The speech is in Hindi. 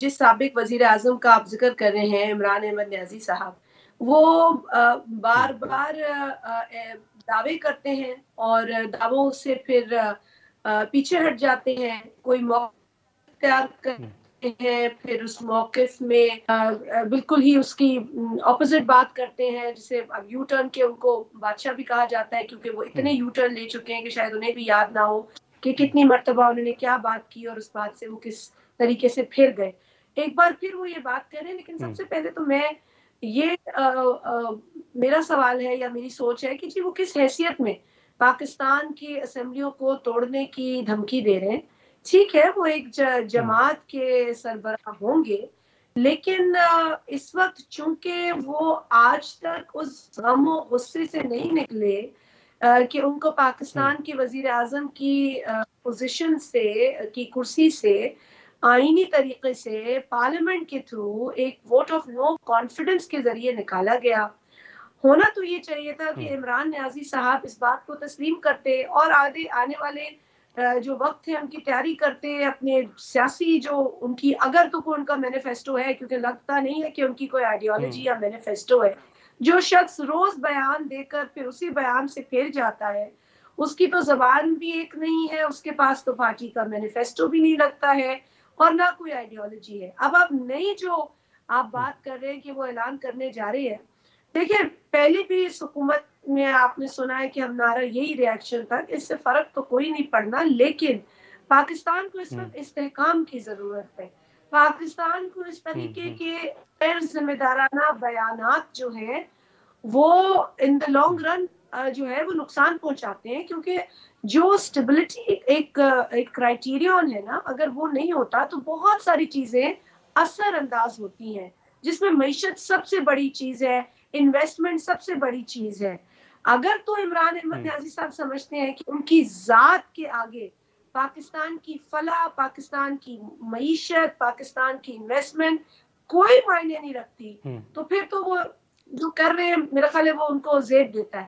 जिस साबिक वज़ीर-ए-आज़म का आप ज़िक्र कर रहे हैं, इमरान अहमद न्याज़ी साहब, वो हुँ, बार-बार दावे करते हैं और दावों से फिर पीछे हट जाते हैं। कोई मौक़िफ़ इख्तियार हुँ, करते हैं, फिर उस मौक़िफ़ में बिल्कुल ही उसकी ऑपोज़िट बात करते हैं, जिसे अब यू टर्न के उनको बादशाह भी कहा जाता है क्योंकि वो इतने हुँ, यू टर्न ले चुके हैं कि शायद उन्हें भी याद ना हो कि हुँ, कितनी मर्तबा उन्होंने क्या बात की और उस बात से वो किस तरीके से फिर गए। एक बार फिर वो ये बात करें, लेकिन हुँ, सबसे पहले तो मैं ये मेरा सवाल है या मेरी सोच है कि जी वो किस हैसियत में पाकिस्तान की असेंबलियों को तोड़ने की धमकी दे रहे हैं। ठीक है, वो एक हुँ, जमात के सरबराह होंगे, लेकिन इस वक़्त चूँकि वो आज तक उस गम और गुस्से से नहीं निकले कि उनको हुँ, पाकिस्तान के वज़ीर-ए-आज़म की पोज़ीशन से की कुर्सी से आईनी तरीके से पार्लियामेंट के थ्रू एक वोट ऑफ नो कॉन्फिडेंस के ज़रिए निकाला गया। होना तो ये चाहिए था कि हुँ, इमरान न्याज़ी साहब इस बात को तस्लीम करते और आगे आने वाले जो वक़्त है उनकी तैयारी करते, अपने सियासी जो उनकी अगर तो कोई उनका मैनिफेस्टो है, क्योंकि लगता नहीं है कि उनकी कोई हुँ, आइडियोलॉजी या मैनिफेस्टो है। जो शख्स रोज़ बयान देकर फिर उसी बयान से फिर जाता है, उसकी तो ज़बान भी एक नहीं है, उसके पास तो पार्टी का मैनिफेस्टो भी नहीं लगता है और ना कोई आइडियोलॉजी है। अब आप नई जो आप हुँ, बात कर रहे हैं कि वो ऐलान करने जा रहे हैं, देखिए, पहले भी इस हुकूमत में आपने सुना है कि हमारा यही रिएक्शन था कि इससे फ़र्क तो कोई नहीं पड़ना, लेकिन पाकिस्तान को इस हुँ, वक़्त इस्तेहकाम की ज़रूरत है। पाकिस्तान को इस हुँ, तरीके हुँ, के गैर ज़िम्मेदाराना बयानात जो हैं, वो in the hmm, long run जो है वो नुकसान पहुँचाते हैं, क्योंकि जो स्टेबिलिटी एक क्राइटेरियन है ना, अगर वो नहीं होता तो बहुत सारी चीज़ें असर-अंदाज़ होती हैं, जिसमें मईशत सबसे बड़ी चीज़ है, इन्वेस्टमेंट सबसे बड़ी चीज़ है। अगर तो इमरान अहमद हुँ, न्याज़ी साहब समझते हैं कि उनकी ज़ात के आगे पाकिस्तान की फलाह, पाकिस्तान की मईशत, पाकिस्तान की इन्वेस्टमेंट कोई मायने नहीं रखती, हुँ। तो फिर तो वो जो कर रहे हैं, मेरा ख़्याल है वो उनको ज़ेद देता है।